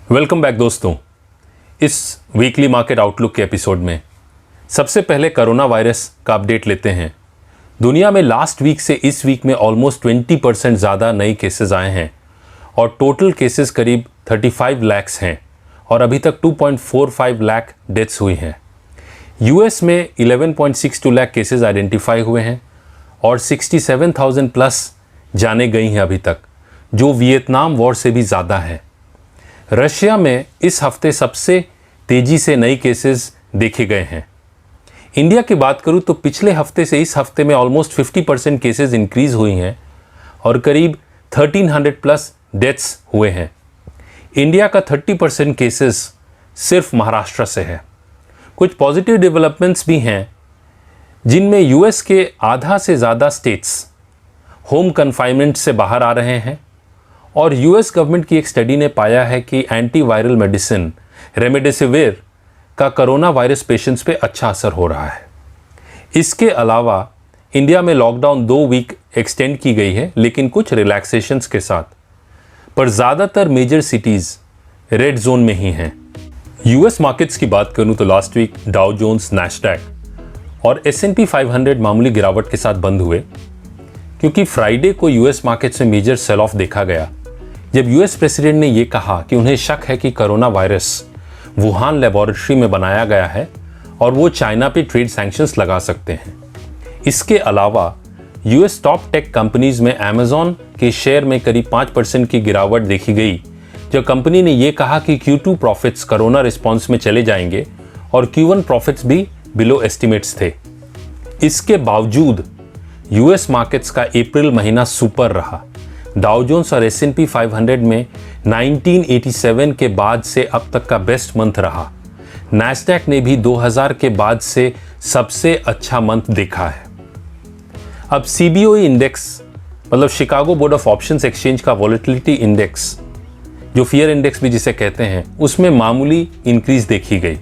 Welcome back दोस्तों। इस weekly market outlook के एपिसोड में सबसे पहले कोरोना वायरस का अपडेट लेते हैं। दुनिया में लास्ट वीक से इस वीक में ऑलमोस्ट 20% ज़्यादा नए केसेस आए हैं और टोटल केसेस करीब 35 लाख हैं और अभी तक 2.45 लाख डेथ्स हुई हैं। यूएस में 11.62 लाख केसेस आइडेंटिफाई हुए हैं और 67,000 प्लस जाने गई हैं अभी तक, जो वियतनाम वॉर से भी ज़्यादा है। रशिया में इस हफ्ते सबसे तेज़ी से नए केसेस देखे गए हैं। इंडिया की बात करूं तो पिछले हफ्ते से इस हफ्ते में ऑलमोस्ट 50% केसेस इंक्रीज हुई हैं और करीब 1300 प्लस डेथ्स हुए हैं। इंडिया का 30% केसेस सिर्फ महाराष्ट्र से है। कुछ पॉजिटिव डेवलपमेंट्स भी हैं, जिनमें यूएस के आधा से ज़्यादा स्टेट्स होम कन्फाइनमेंट से बाहर आ रहे हैं और यूएस गवर्नमेंट की एक स्टडी ने पाया है कि एंटीवायरल मेडिसिन रेमडेसिविर का कोरोना वायरस पेशेंट्स पे अच्छा असर हो रहा है। इसके अलावा इंडिया में लॉकडाउन 2 वीक एक्सटेंड की गई है, लेकिन कुछ रिलैक्सेशंस के साथ, पर ज़्यादातर मेजर सिटीज़ रेड जोन में ही हैं। यूएस मार्केट्स की बात करूं तो last week Dow Jones, Nasdaq और S&P 500 मामूली गिरावट के साथ बंद हुए, क्योंकि फ्राइडे को यूएस मार्केट्स में मेजर सेल ऑफ देखा गया जब यूएस प्रेसिडेंट ने यह कहा कि उन्हें शक है कि कोरोना वायरस वुहान लेबोरेटरी में बनाया गया है और वो चाइना पे ट्रेड सैंक्शंस लगा सकते हैं। इसके अलावा यूएस टॉप टेक कंपनीज में अमेज़न के शेयर में करीब 5% की गिरावट देखी गई, जब कंपनी ने यह कहा कि Q2 प्रॉफिट्स कोरोना रिस्पॉन्स में चले जाएंगे और Q1 प्रॉफिट्स भी बिलो एस्टिमेट्स थे। इसके बावजूद यूएस मार्केट्स का अप्रैल महीना सुपर रहा। डाउ जोन्स और S&P 500 में 1987 के बाद से अब तक का बेस्ट मंथ रहा। नैस्डैक ने भी 2000 के बाद से सबसे अच्छा मंथ देखा है। अब CBOE इंडेक्स, मतलब Chicago board of options exchange का वॉलेटिलिटी इंडेक्स, जो फियर इंडेक्स भी जिसे कहते हैं, उसमें मामूली इंक्रीज देखी गई।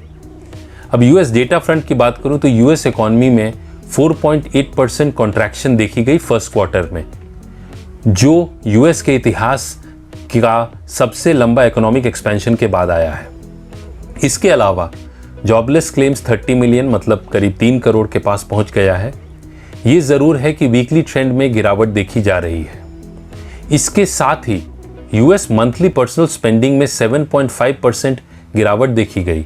अब यूएस डेटा फ्रंट की बात करूं तो यूएस इकॉनमी में 4.8% कॉन्ट्रैक्शन देखी गई फर्स्ट क्वार्टर में, जो यूएस के इतिहास का सबसे लंबा इकोनॉमिक एक्सपेंशन के बाद आया है। इसके अलावा जॉबलेस क्लेम्स 30 मिलियन, मतलब करीब 3 करोड़ के पास पहुंच गया है। ये ज़रूर है कि वीकली ट्रेंड में गिरावट देखी जा रही है। इसके साथ ही यूएस मंथली पर्सनल स्पेंडिंग में 7.5% गिरावट देखी गई,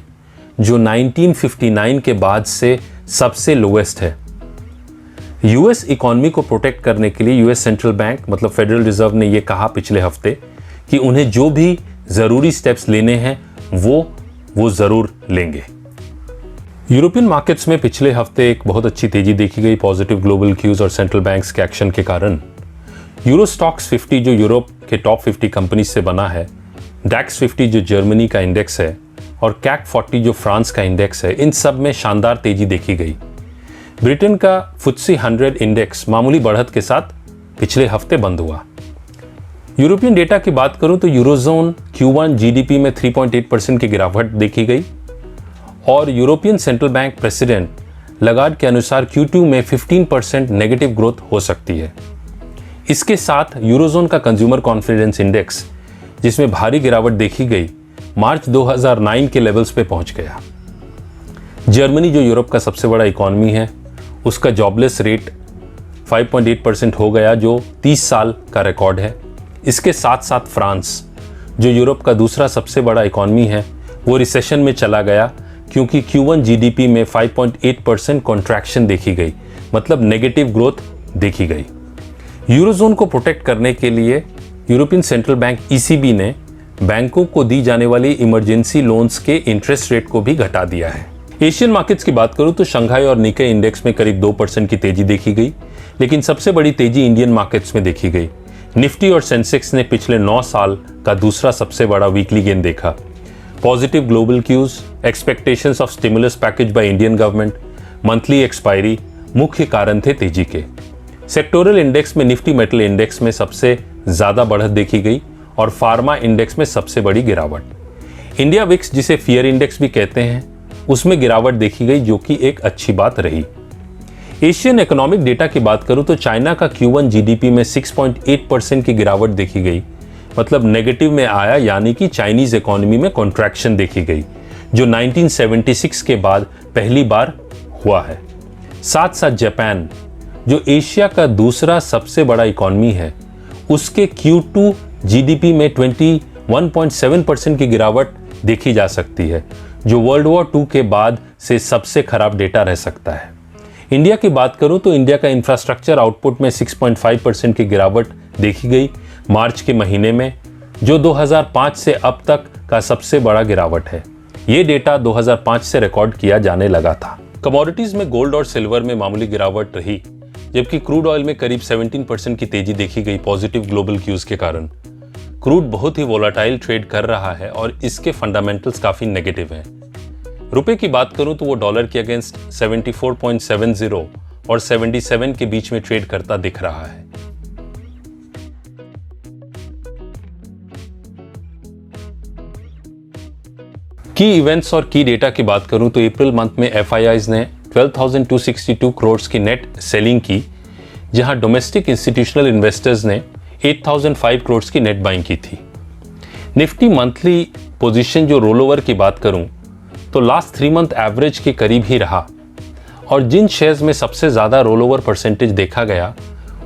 जो 1959 के बाद से सबसे लोएस्ट है। यूएस इकॉनमी को प्रोटेक्ट करने के लिए यूएस सेंट्रल बैंक, मतलब फेडरल रिजर्व, ने यह कहा पिछले हफ्ते कि उन्हें जो भी ज़रूरी स्टेप्स लेने हैं वो ज़रूर लेंगे। यूरोपियन मार्केट्स में पिछले हफ्ते एक बहुत अच्छी तेजी देखी गई पॉजिटिव ग्लोबल क्यूज और सेंट्रल बैंक्स के एक्शन के कारण। यूरो स्टॉक्स 50 जो यूरोप के टॉप 50 कंपनी से बना है, डैक्स 50 जो जर्मनी का इंडेक्स है और कैक 40 जो फ्रांस का इंडेक्स है, इन सब में शानदार तेजी देखी गई। ब्रिटेन का FTSE 100 इंडेक्स मामूली बढ़त के साथ पिछले हफ्ते बंद हुआ। यूरोपियन डेटा की बात करूं तो यूरोजोन Q1 GDP में 3.8% की गिरावट देखी गई और European central bank president Lagarde के अनुसार Q2 में 15% नेगेटिव ग्रोथ हो सकती है। इसके साथ यूरोजोन का कंज्यूमर कॉन्फिडेंस इंडेक्स, जिसमें भारी गिरावट देखी गई, मार्च 2009 के लेवल्स पे पहुंच गया। जर्मनी, जो यूरोप का सबसे बड़ा इकॉनमी है, उसका जॉबलेस रेट 5.8% हो गया, जो 30 साल का रिकॉर्ड है। इसके साथ साथ फ्रांस, जो यूरोप का दूसरा सबसे बड़ा इकॉनमी है, वो रिसेशन में चला गया, क्योंकि Q1 GDP में 5.8% कॉन्ट्रैक्शन देखी गई, मतलब नेगेटिव ग्रोथ देखी गई। यूरोजोन को प्रोटेक्ट करने के लिए यूरोपियन सेंट्रल बैंक ECB ने बैंकों को दी जाने वाली इमरजेंसी लोन्स के इंटरेस्ट रेट को भी घटा दिया है। एशियन मार्केट्स की बात करूं तो शंघाई और निके इंडेक्स में करीब 2% की तेजी देखी गई, लेकिन सबसे बड़ी तेजी इंडियन मार्केट्स में देखी गई। निफ्टी और सेंसेक्स ने पिछले 9 साल का दूसरा सबसे बड़ा वीकली गेन देखा। Positive global cues, expectations of stimulus package by Indian government, monthly expiry मुख्य कारण थे तेजी के। सेक्टोरल इंडेक्स में निफ्टी मेटल इंडेक्स में सबसे ज्यादा बढ़त देखी गई और फार्मा इंडेक्स में सबसे बड़ी गिरावट। इंडिया विक्स, जिसे फियर इंडेक्स भी कहते हैं, उसमें गिरावट देखी गई, जो कि एक अच्छी बात रही। एशियन इकोनॉमिक डेटा की बात करूं तो चाइना का Q1 GDP में 6.8% की गिरावट देखी गई, मतलब नेगेटिव में आया, यानी कि चाइनीज इकोनॉमी में कॉन्ट्रैक्शन देखी गई, जो 1976 के बाद पहली बार हुआ है। साथ साथ जापान, जो एशिया का दूसरा सबसे बड़ा इकोनॉमी है, उसके Q2 GDP में 21.7% की गिरावट देखी जा सकती है, जो वर्ल्ड वॉर II के बाद से सबसे खराब डेटा रह सकता है। इंडिया की बात करूं तो इंडिया का इंफ्रास्ट्रक्चर आउटपुट में 6.5% की गिरावट देखी गई मार्च के महीने में, जो 2005 से अब तक का सबसे बड़ा गिरावट है। ये डेटा 2005 से रिकॉर्ड किया जाने लगा था। कमोडिटीज में गोल्ड और सिल्वर में मामूली गिरावट रही, जबकि क्रूड ऑयल में करीब 17% की तेजी देखी गई पॉजिटिव ग्लोबल क्यूज के कारण। क्रूड बहुत ही वोलाटाइल ट्रेड कर रहा है और इसके फंडामेंटल्स काफी नेगेटिव हैं। रुपए की बात करूं तो वो डॉलर के अगेंस्ट 74.70 और 77 के बीच में ट्रेड करता दिख रहा है। की इवेंट्स और की डेटा की बात करूं तो अप्रैल मंथ में FIIs ने 12,262 करोड़ की नेट सेलिंग की, जहां डोमेस्टिक इंस्टीट्यूशनल इन्वेस्टर्स ने 8,005 करोड़ की नेट बाइंग की थी। निफ्टी मंथली पोजीशन जो रोल ओवर की बात करूं तो लास्ट 3 मंथ एवरेज के करीब ही रहा, और जिन शेयर्स में सबसे ज्यादा रोल ओवर परसेंटेज देखा गया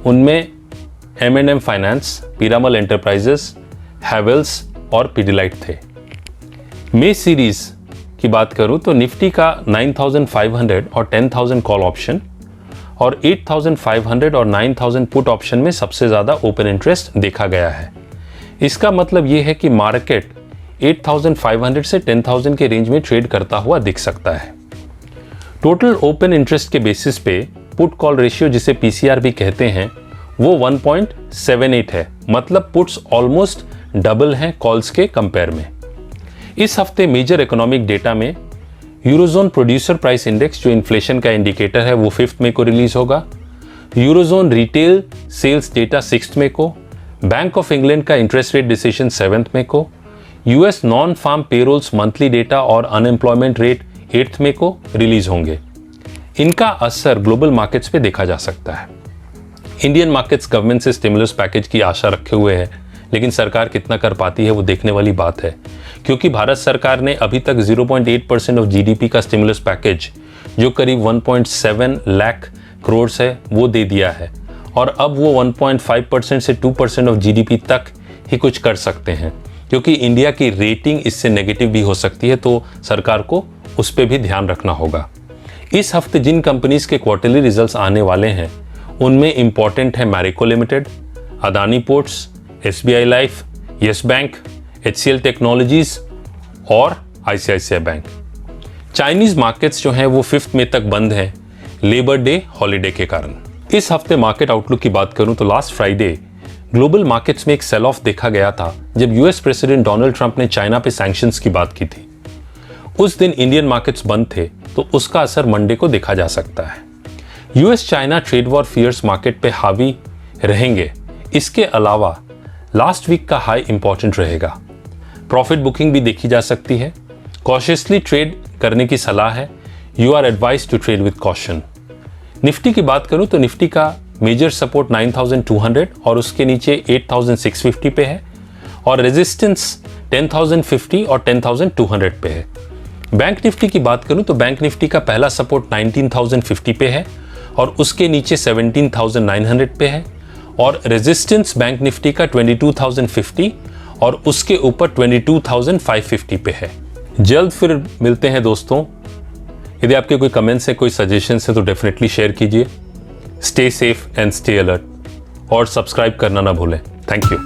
उनमें M&M finance, Piramal enterprises, Havells और पिडिलाइट थे। मे सीरीज की बात करूं तो निफ्टी का 9,500 और 10,000 कॉल ऑप्शन और 8,500 और 9,000 पुट ऑप्शन में सबसे ज्यादा ओपन इंटरेस्ट देखा गया है। इसका मतलब यह है कि मार्केट 8,500 से 10,000 के रेंज में ट्रेड करता हुआ दिख सकता है। टोटल ओपन इंटरेस्ट के बेसिस पे पुट कॉल रेशियो, जिसे PCR भी कहते हैं, वो 1.78 है, मतलब पुट्स ऑलमोस्ट डबल हैं कॉल्स के कंपेयर में। इस हफ्ते मेजर इकोनॉमिक डेटा में यूरोजोन प्रोड्यूसर प्राइस इंडेक्स, जो इन्फ्लेशन का इंडिकेटर है, वो 5 मई को रिलीज होगा। यूरोजोन रिटेल सेल्स डेटा 6 मई को, बैंक ऑफ इंग्लैंड का इंटरेस्ट रेट डिसीजन 7 मई को, US non farm payrolls monthly data और अनएम्प्लॉयमेंट रेट 8 मई को रिलीज होंगे। इनका असर ग्लोबल मार्केट्स पे देखा जा सकता है। इंडियन मार्केट्स गवर्नमेंट से स्टिमुलस पैकेज की आशा रखे हुए हैं, लेकिन सरकार कितना कर पाती है वो देखने वाली बात है, क्योंकि भारत सरकार ने अभी तक 0.8% ऑफ GDP का स्टिमुलस पैकेज, जो करीब 1.7 लाख करोड़ है, वो दे दिया है, और अब वो 1.5% से 2% ऑफ GDP तक ही कुछ कर सकते हैं, क्योंकि इंडिया की रेटिंग इससे नेगेटिव भी हो सकती है, तो सरकार को उस पर भी ध्यान रखना होगा। इस हफ्ते जिन कंपनीज के क्वार्टरली रिजल्ट्स आने वाले हैं उनमें इंपॉर्टेंट है Marico limited, Adani ports, SBI life, yes bank, HCL technologies और ICICI बैंक। चाइनीज मार्केट्स जो हैं वो 5 मई तक बंद हैं लेबर डे हॉलीडे के कारण। इस हफ्ते मार्केट आउटलुक की बात करूं तो लास्ट फ्राइडे ग्लोबल मार्केट्स में एक सेल ऑफ देखा गया था, जब US प्रेसिडेंट डोनाल्ड ट्रंप ने चाइना पे सैंक्शंस की बात की थी। उस दिन इंडियन मार्केट्स बंद थे, तो उसका असर मंडे को देखा जा सकता है। US China trade war fears market पे हावी रहेंगे। इसके अलावा लास्ट वीक का हाई इंपॉर्टेंट रहेगा। प्रॉफिट बुकिंग भी देखी जा सकती है। कॉशियसली ट्रेड करने की सलाह है। You are advise to trade with caution. Nifty की बात करूं तो निफ्टी का मेजर सपोर्ट 9,200 और उसके नीचे 8,650 पे है, और रेजिस्टेंस 10,050 और 10,200 पे है। बैंक निफ्टी की बात करूं तो बैंक निफ्टी का पहला सपोर्ट 19,050 पे है और उसके नीचे 17,900 पे है, और रेजिस्टेंस बैंक निफ्टी का 22,050 और उसके ऊपर 22,550 पे है। जल्द फिर मिलते हैं दोस्तों। यदि आपके कोई कमेंट्स है, कोई सजेशंस है तो डेफिनेटली शेयर कीजिए। Stay safe and stay alert, और सब्सक्राइब करना ना भूलें। Thank you.